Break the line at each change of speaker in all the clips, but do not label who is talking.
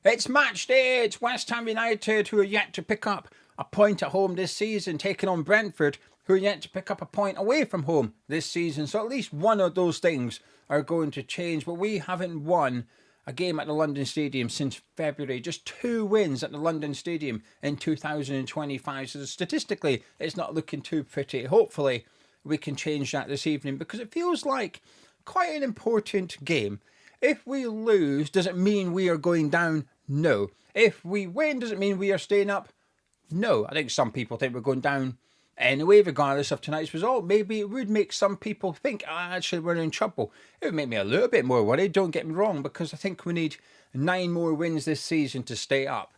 It's match day. It's West Ham United who are yet to pick up a point at home this season, taking on Brentford, who are yet to pick up a point away from home this season. So at least one of those things are going to change. But we haven't won a game at the London Stadium since February. Just 2 wins at the London Stadium in 2025. So statistically, it's not looking too pretty. Hopefully, we can change that this evening because it feels like quite an important game. If we lose, does it mean we are going down? No. If we win, does it mean we are staying up? No. I think some people think we're going down anyway, regardless of tonight's result. Maybe it would make some people think, actually, we're in trouble. It would make me a little bit more worried, don't get me wrong, because I think we need 9 more wins this season to stay up.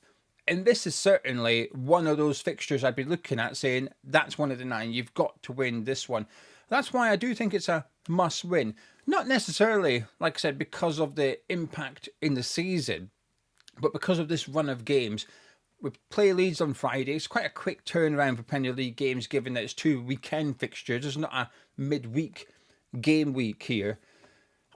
And this is certainly one of those fixtures I'd be looking at saying, that's one of the 9. You've got to win this one. That's why I do think it's a must win. Not necessarily, like I said, because of the impact in the season, but because of this run of games. We play Leeds on Friday. It's quite a quick turnaround for Premier League games, given that it's 2 weekend fixtures. It's not a midweek game week here.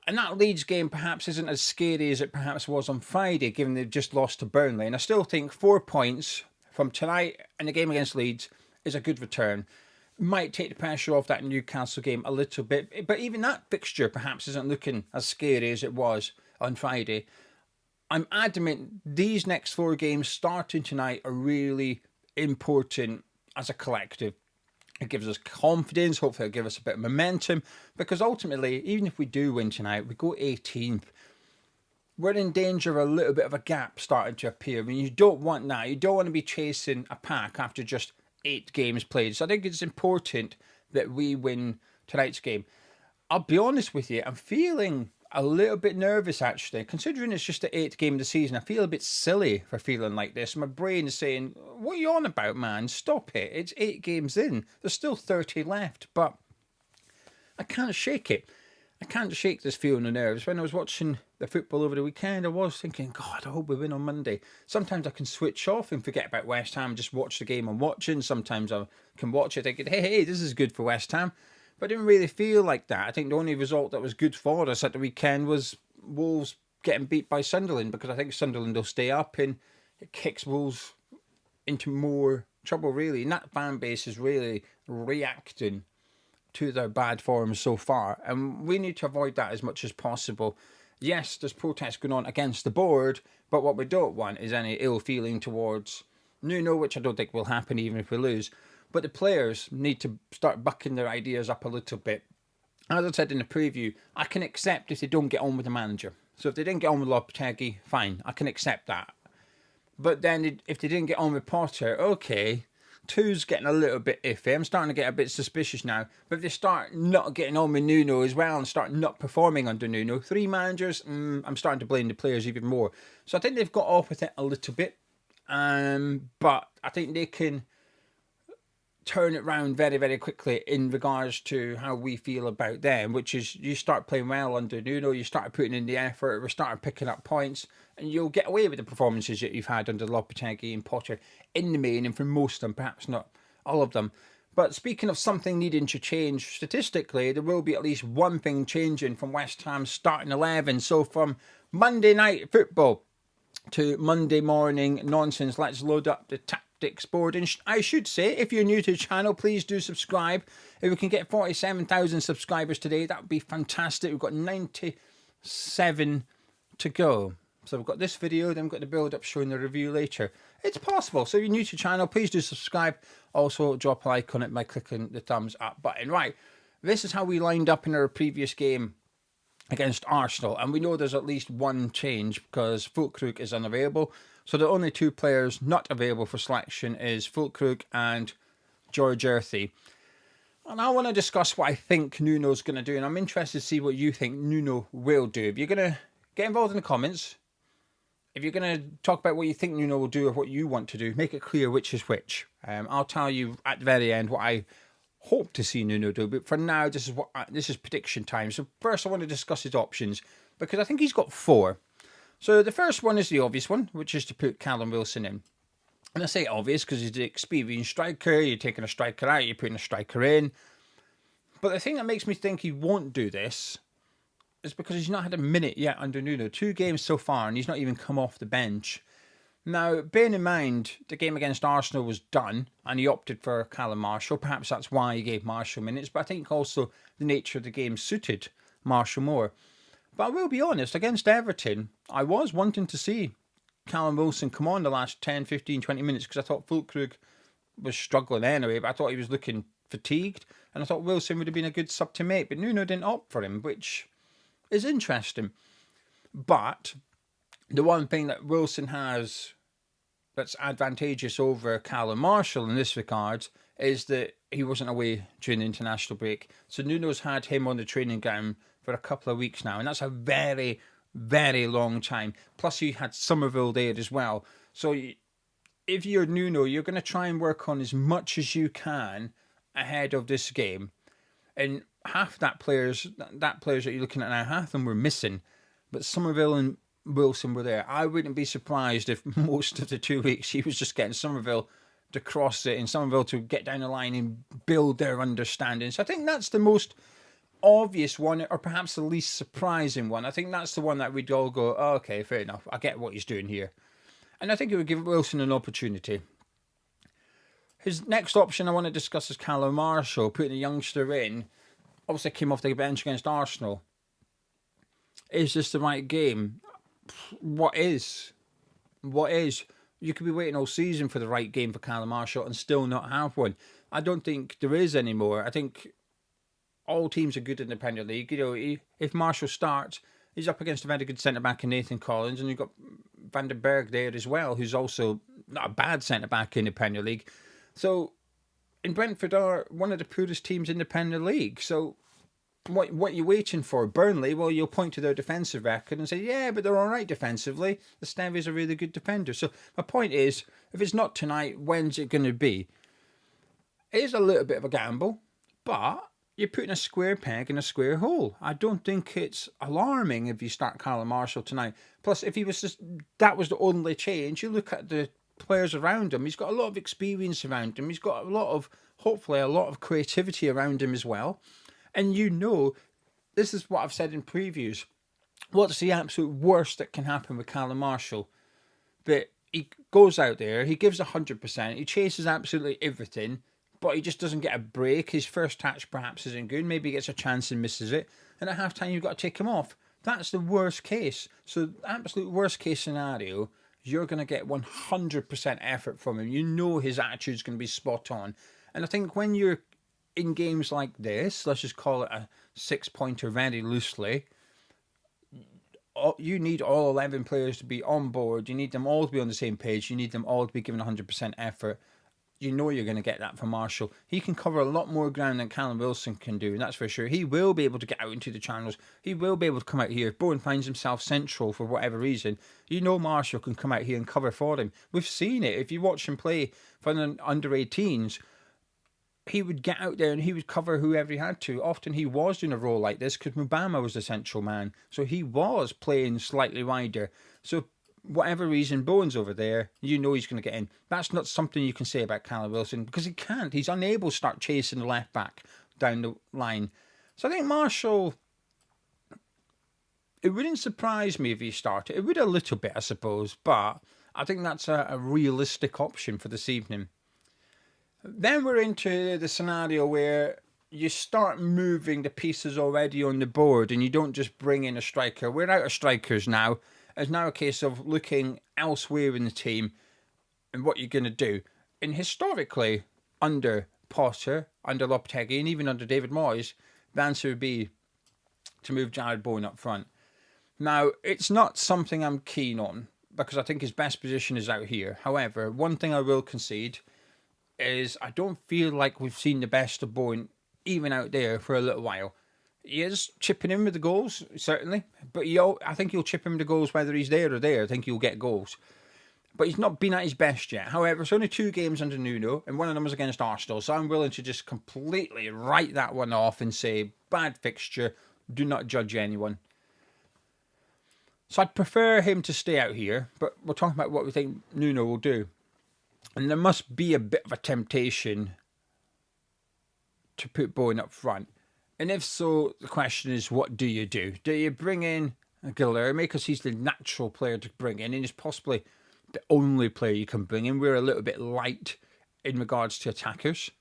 And that Leeds game perhaps isn't as scary as it perhaps was on Friday, given they've just lost to Burnley. And I still think 4 points from tonight and the game against Leeds is a good return. Might take the pressure off that Newcastle game a little bit. But even that fixture perhaps isn't looking as scary as it was on Friday. I'm adamant these next 4 games starting tonight are really important as a collective. It gives us confidence, hopefully it'll give us a bit of momentum, because ultimately, even if we do win tonight, we go 18th. We're in danger of a little bit of a gap starting to appear. I mean, you don't want that. You don't want to be chasing a pack after just 8 games played. So I think it's important that we win tonight's game. I'll be honest with you, I'm feeling a little bit nervous actually, considering it's just the 8th game of the season. I feel a bit silly for feeling like this. My brain is saying, what are you on about, man? Stop it. It's 8 games in. There's still 30 left, but I can't shake it. I can't shake this feeling of nerves. When I was watching the football over the weekend, I was thinking, God, I hope we win on Monday. Sometimes I can switch off and forget about West Ham, just watch the game I'm watching. Sometimes I can watch it thinking, hey, this is good for West Ham. But I didn't really feel like that. I think the only result that was good for us at the weekend was Wolves getting beat by Sunderland, because I think Sunderland will stay up and it kicks Wolves into more trouble, really. And that fan base is really reacting to their bad form so far. And we need to avoid that as much as possible. Yes, there's protests going on against the board, but what we don't want is any ill feeling towards Nuno, which I don't think will happen even if we lose. But the players need to start bucking their ideas up a little bit. As I said in the preview, I can accept if they don't get on with the manager. So if they didn't get on with Lopetegui, fine, I can accept that. But then if they didn't get on with Potter, okay, 2's getting a little bit iffy. I'm starting to get a bit suspicious now. But if they start not getting on with Nuno as well and start not performing under Nuno, 3 managers, I'm starting to blame the players even more. So I think they've got off with it a little bit. But I think they can turn it around very, very quickly in regards to how we feel about them, which is you start playing well under Nuno, you start putting in the effort, we start picking up points, and you'll get away with the performances that you've had under Lopetegui and Potter in the main, and for most of them, perhaps not all of them. But speaking of something needing to change statistically, there will be at least one thing changing from West Ham's starting 11. So from Monday night football to Monday morning nonsense, let's load up the tactics board. And I should say, if you're new to the channel, please do subscribe. If we can get 47,000 subscribers today, that would be fantastic. We've got 97 to go. So we've got this video, then we've got the build up showing the review later. It's possible. So if you're new to the channel, please do subscribe. Also drop a like on it by clicking the thumbs up button. Right, this is how we lined up in our previous game against Arsenal, and we know there's at least one change because Fullkrug is unavailable. So the only 2 players not available for selection is Fullkrug and George Earthy. And I want to discuss what I think Nuno's going to do, and I'm interested to see what you think Nuno will do. If you're going to get involved in the comments, if you're going to talk about what you think Nuno will do or what you want to do, make it clear which is which. I'll tell you at the very end what I hope to see Nuno do, but for now, this is prediction time. So first I want to discuss his options, because I think he's got 4. So the first one is the obvious one, which is to put Callum Wilson in. And I say obvious because he's the experienced striker, you're taking a striker out, you're putting a striker in. But the thing that makes me think he won't do this is because he's not had a minute yet under Nuno. 2 games so far, and he's not even come off the bench. Now, bearing in mind, the game against Arsenal was done, and he opted for Callum Marshall. Perhaps that's why he gave Marshall minutes, but I think also the nature of the game suited Marshall more. But I will be honest, against Everton, I was wanting to see Callum Wilson come on the last 10, 15, 20 minutes, because I thought Fullkrug was struggling anyway, but I thought he was looking fatigued, and I thought Wilson would have been a good sub to make, but Nuno didn't opt for him, which is interesting. But the one thing that Wilson has that's advantageous over Callum Marshall in this regard is that he wasn't away during the international break. So Nuno's had him on the training ground for a couple of weeks now, and that's a very, very long time. Plus, you had Somerville there as well. So if you're Nuno, you're going to try and work on as much as you can ahead of this game. And half that players that you're looking at now, half of them were missing, but Somerville and Wilson were there. I wouldn't be surprised if most of the 2 weeks he was just getting Somerville to cross it and Somerville to get down the line and build their understanding. So I think that's the most obvious one, or perhaps the least surprising one. I think that's the one that we'd all go, oh, okay, fair enough. I get what he's doing here. And I think it would give Wilson an opportunity. His next option I want to discuss is Callum Marshall, putting a youngster in. Obviously came off the bench against Arsenal. Is this the right game? What is? You could be waiting all season for the right game for Callum Marshall and still not have one. I don't think there is anymore. I think all teams are good in the Premier League. You know, if Marshall starts, he's up against a very good centre-back in Nathan Collins, and you've got Van den Berg there as well, who's also not a bad centre-back in the Premier League. So, and Brentford are one of the poorest teams in the Premier League. So, what are you waiting for? Burnley, well, you'll point to their defensive record and say, yeah, but they're all right defensively. The Stevies are really good defenders. So my point is, if it's not tonight, when's it going to be? It is a little bit of a gamble, but you're putting a square peg in a square hole. I don't think it's alarming if you start Callum Marshall tonight. Plus, if he was just, that was the only change, you look at the players around him. He's got a lot of experience around him. He's got hopefully a lot of creativity around him as well. And you know, this is what I've said in previews. What's the absolute worst that can happen with Callum Marshall? That he goes out there, he gives 100%, he chases absolutely everything, but he just doesn't get a break. His first touch perhaps isn't good. Maybe he gets a chance and misses it. And at half-time, you've got to take him off. That's the worst case. So the absolute worst case scenario, you're going to get 100% effort from him. You know his attitude's going to be spot on. And I think when you're in games like this, let's just call it a 6-pointer very loosely, you need all 11 players to be on board. You need them all to be on the same page. You need them all to be given 100% effort. You know you're going to get that from Marshall. He can cover a lot more ground than Callum Wilson can do, and that's for sure. He will be able to get out into the channels. He will be able to come out here. If Bowen finds himself central for whatever reason, you know Marshall can come out here and cover for him. We've seen it. If you watch him play for the under-18s, he would get out there and he would cover whoever he had to. Often he was doing a role like this because Mubama was the central man. So he was playing slightly wider. So whatever reason, Bowen's over there, you know he's going to get in. That's not something you can say about Callum Wilson because he can't. He's unable to start chasing the left back down the line. So I think Marshall, it wouldn't surprise me if he started. It would a little bit, I suppose, but I think that's a realistic option for this evening. Then we're into the scenario where you start moving the pieces already on the board and you don't just bring in a striker. We're out of strikers now. It's now a case of looking elsewhere in the team and what you're going to do. And historically, under Potter, under Lopetegui, and even under David Moyes, the answer would be to move Jared Bowen up front. Now, it's not something I'm keen on because I think his best position is out here. However, one thing I will concede is I don't feel like we've seen the best of Bowen even out there for a little while. He is chipping in with the goals, certainly, but I think he'll chip in with the goals whether he's there or there. I think he'll get goals. But he's not been at his best yet. However, it's only 2 games under Nuno, and one of them was against Arsenal, so I'm willing to just completely write that one off and say, bad fixture, do not judge anyone. So I'd prefer him to stay out here, but we're talking about what we think Nuno will do. And there must be a bit of a temptation to put Bowen up front. And if so, the question is, what do you do? Do you bring in Guilherme because he's the natural player to bring in, and he's possibly the only player you can bring in? We're a little bit light in regards to attackers.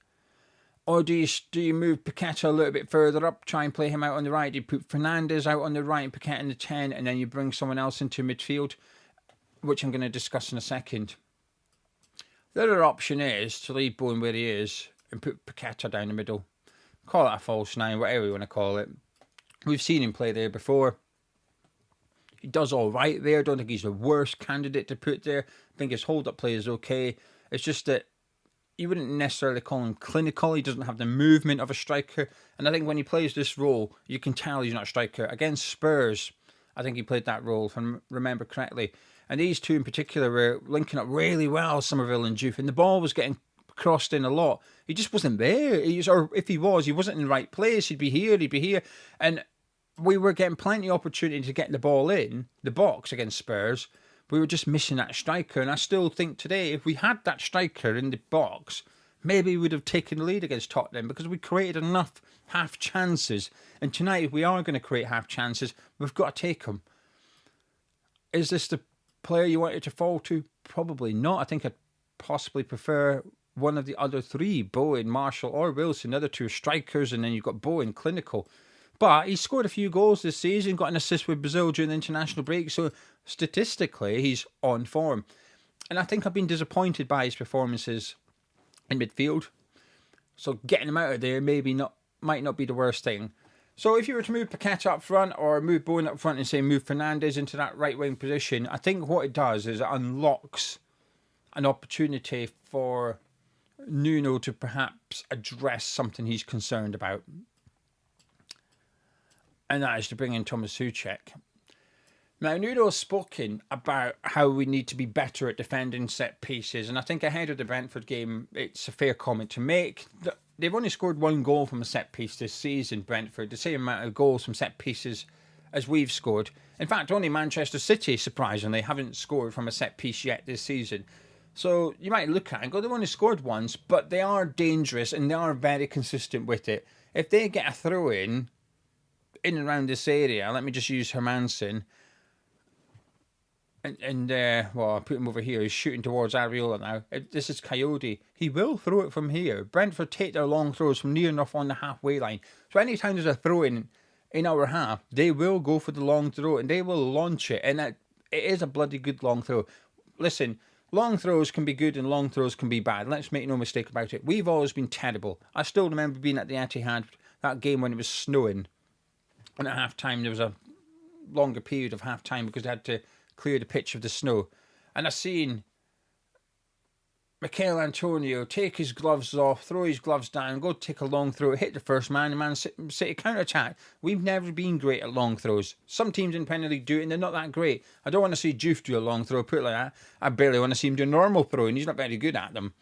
Or do you move Paqueta a little bit further up, try and play him out on the right? Do you put Fernandes out on the right and Paqueta in the 10, and then you bring someone else into midfield, which I'm going to discuss in a second. The other option is to leave Bowen where he is and put Paqueta down the middle. Call it a false nine, whatever you want to call it. We've seen him play there before. He does all right there. I don't think he's the worst candidate to put there. I think his hold-up play is okay. It's just that you wouldn't necessarily call him clinical. He doesn't have the movement of a striker. And I think when he plays this role, you can tell he's not a striker. Against Spurs, I think he played that role, if I remember correctly. And these two in particular were linking up really well, Somerville and Juve. And the ball was getting crossed in a lot. He just wasn't there. Or if he wasn't in the right place. He'd be here. And we were getting plenty of opportunity to get the ball in the box against Spurs. We were just missing that striker, and I still think today, if we had that striker in the box, maybe we would have taken the lead against Tottenham, because we created enough half chances. And tonight, if we are going to create half chances, we've got to take them. Is this the player you wanted to fall to? Probably not. I think I'd possibly prefer one of the other three, Bowen, Marshall or Wilson. The other two are strikers, and then you've got Bowen, clinical. But he scored a few goals this season, got an assist with Brazil during the international break, so statistically he's on form. And I think I've been disappointed by his performances in midfield. So getting him out of there might not be the worst thing. So if you were to move Paqueta up front or move Bowen up front and say move Fernandes into that right wing position, I think what it does is it unlocks an opportunity for Nuno to perhaps address something he's concerned about. And that is to bring in Tomas Soucek. Now, Nuno has spoken about how we need to be better at defending set pieces. And I think ahead of the Brentford game, it's a fair comment to make. They've only scored one goal from a set piece this season, Brentford. The same amount of goals from set pieces as we've scored. In fact, only Manchester City, surprisingly, haven't scored from a set piece yet this season. So you might look at it and go, they've only scored once, but they are dangerous and they are very consistent with it. If they get a throw in and around this area, let me just use Hermansen. Well, I'll put him over here. He's shooting towards Areola now. This is Coyote. He will throw it from here. Brentford take their long throws from near enough on the halfway line. So anytime there's a throw in our half, they will go for the long throw and they will launch it. And it is a bloody good long throw. Listen, long throws can be good and long throws can be bad. Let's make no mistake about it. We've always been terrible. I still remember being at the Etihad, that game when it was snowing. And at half-time, there was a longer period of half-time because they had to clear the pitch of the snow. And I seen Michael Antonio take his gloves off, throw his gloves down, go take a long throw, hit the first man, and Man City counter-attack. We've never been great at long throws. Some teams in Premier League do it, and they're not that great. I don't want to see Juve do a long throw, put it like that. I barely want to see him do a normal throw, and he's not very good at them.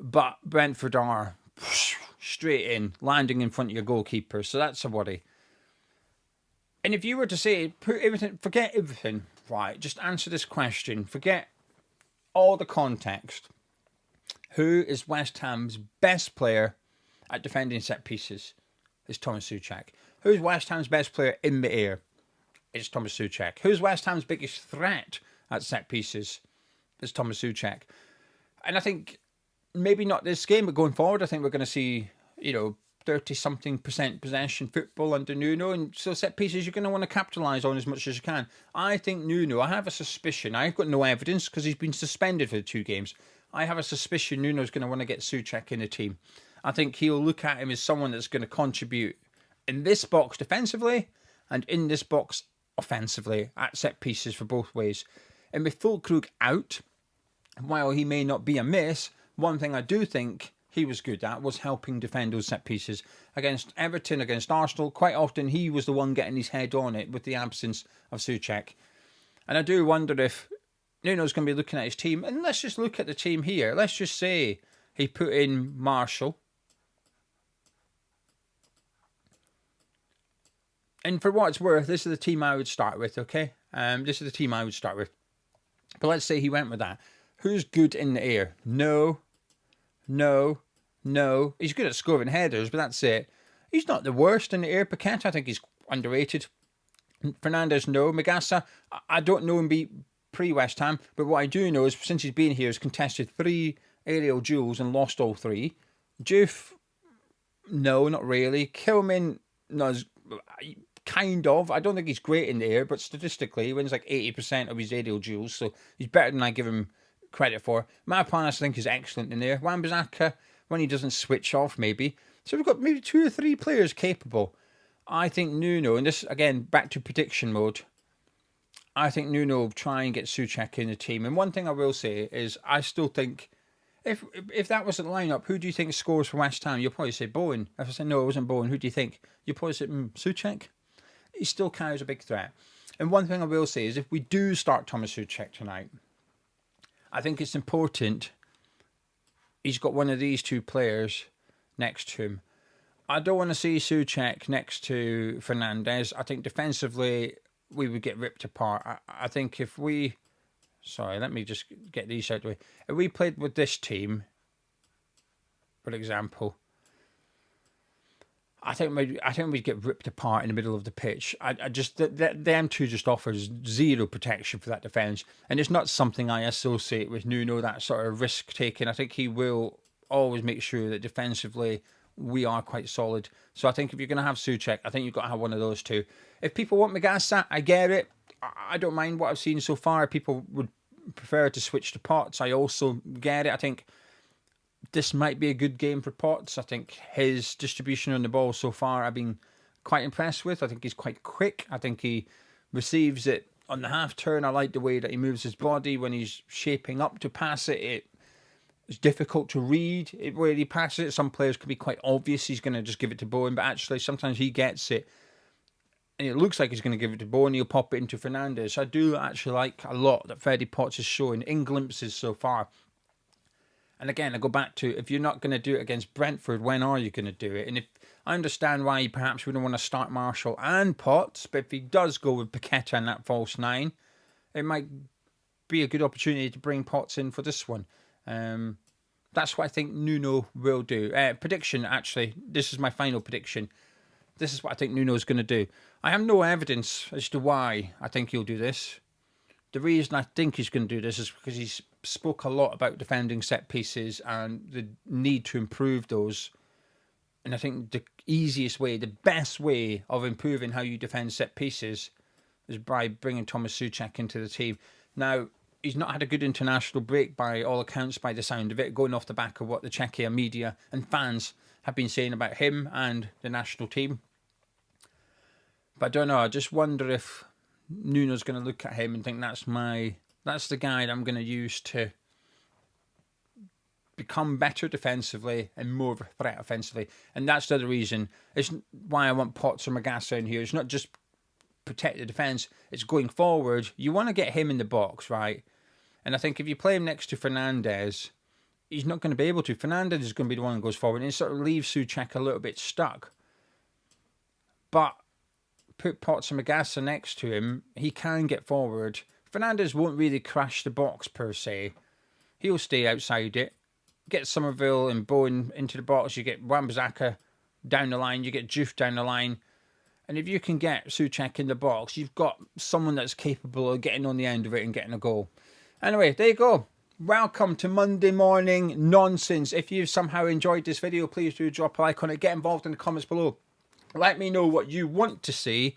But Brentford are straight in, landing in front of your goalkeeper, so that's a worry. And if you were to say, forget everything, right, just answer this question, forget all the context. Who is West Ham's best player at defending set pieces? It's Tomas Soucek. Who's West Ham's best player in the air? It's Tomas Soucek. Who's West Ham's biggest threat at set pieces? It's Tomas Soucek. And I think, maybe not this game, but going forward, I think we're going to see, 30-something% possession football under Nuno, and so set pieces you're going to want to capitalise on as much as you can. I think Nuno, I have a suspicion, I've got no evidence because he's been suspended for the 2 games. I have a suspicion Nuno's going to want to get Soucek in the team. I think he'll look at him as someone that's going to contribute in this box defensively and in this box offensively at set pieces for both ways. And with Fullkrug out, while he may not be a miss, one thing I do think he was good at was helping defend those set pieces. Against Everton, against Arsenal, quite often he was the one getting his head on it with the absence of Soucek. And I do wonder if Nuno's going to be looking at his team. And let's just look at the team here. Let's just say he put in Marshall. And for what it's worth, this is the team I would start with, okay? This is the team I would start with. But let's say he went with that. Who's good in the air? No. He's good at scoring headers, but that's it. He's not the worst in the air. Paqueta, I think he's underrated. Fernandes, no. Magassa, I don't know him pre-West Ham, but what I do know is since he's been here, he's contested 3 aerial duels and lost all 3. Diouf, no, not really. Kilman, no, kind of. I don't think he's great in the air, but statistically, he wins like 80% of his aerial duels, so he's better than I give him credit for. Mapanas, I think, is excellent in there. Wan-Bissaka, when he doesn't switch off, maybe. So we've got maybe 2 or 3 players capable. I think Nuno, and this, again, back to prediction mode, I think Nuno will try and get Soucek in the team. And one thing I will say is I still think, if that wasn't the lineup, who do you think scores for West Ham? You'll probably say Bowen. If I say no, it wasn't Bowen, who do you think? You'll probably say Soucek. He still carries a big threat. And one thing I will say is if we do start Tomas Soucek tonight, I think it's important he's got one of these 2 players next to him. I don't want to see Soucek next to Fernandes. I think defensively we would get ripped apart. I think if we... Sorry, let me just get these out of the way. If we played with this team, for example, I think we'd get ripped apart in the middle of the pitch. I just them 2 just offers zero protection for that defence, and it's not something I associate with Nuno, that sort of risk taking. I think he will always make sure that defensively we are quite solid. So I think if you're going to have Soucek, I think you've got to have one of those 2. If people want Magassa, I get it. I don't mind what I've seen so far. People would prefer to switch to Potts. I also get it. I think this might be a good game for Potts. I think his distribution on the ball so far I've been quite impressed with. I think he's quite quick. I think he receives it on the half turn. I like the way that he moves his body when he's shaping up to pass it. It's difficult to read where he passes it. Some players can be quite obvious. He's going to just give it to Bowen, but actually sometimes he gets it and it looks like he's going to give it to Bowen. He'll pop it into Fernandes. So I do actually like a lot that Freddie Potts is showing in glimpses so far. And again, I go back to, if you're not going to do it against Brentford, when are you going to do it? And if I understand why perhaps we don't want to start Marshall and Potts, but if he does go with Paqueta and that false 9, it might be a good opportunity to bring Potts in for this one. That's what I think Nuno will do. Prediction, actually, this is my final prediction. This is what I think Nuno is going to do. I have no evidence as to why I think he'll do this. The reason I think he's going to do this is because he's spoke a lot about defending set pieces and the need to improve those. And I think the easiest way, the best way of improving how you defend set pieces is by bringing Tomas Soucek into the team. Now, he's not had a good international break by all accounts, by the sound of it, going off the back of what the Czechia media and fans have been saying about him and the national team. But I don't know, I just wonder if Nuno's going to look at him and think that's the guy that I'm going to use to become better defensively and more of a threat offensively. And that's the other reason. It's why I want Potts or Magassa in here. It's not just protect the defence, it's going forward. You want to get him in the box, right? And I think if you play him next to Fernandes, he's not going to be able to. Fernandes is going to be the one that goes forward and it sort of leaves Soucek a little bit stuck. But put Potts and Magassa next to him, he can get forward. Fernandes won't really crash the box per se. He'll stay outside it. Get Somerville and Bowen into the box. You get Wan-Bissaka down the line. You get Diouf down the line. And if you can get Soucek in the box, you've got someone that's capable of getting on the end of it and getting a goal. Anyway, there you go. Welcome to Monday morning nonsense. If you've somehow enjoyed this video, please do drop a like on it. Get involved in the comments below. Let me know what you want to see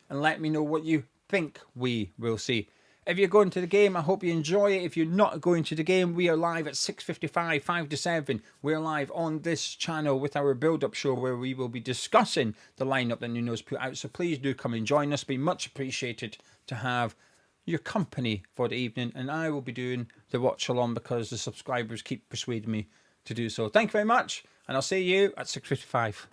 and let me know what you think we will see. If you're going to the game, I hope you enjoy it. If you're not going to the game, we are live at 6:55, 5 to 7. We're live on this channel with our build-up show where we will be discussing the lineup that Nuno's put out. So please do come and join us. Be much appreciated to have your company for the evening. And I will be doing the watch along because the subscribers keep persuading me to do so. Thank you very much. And I'll see you at 6:55.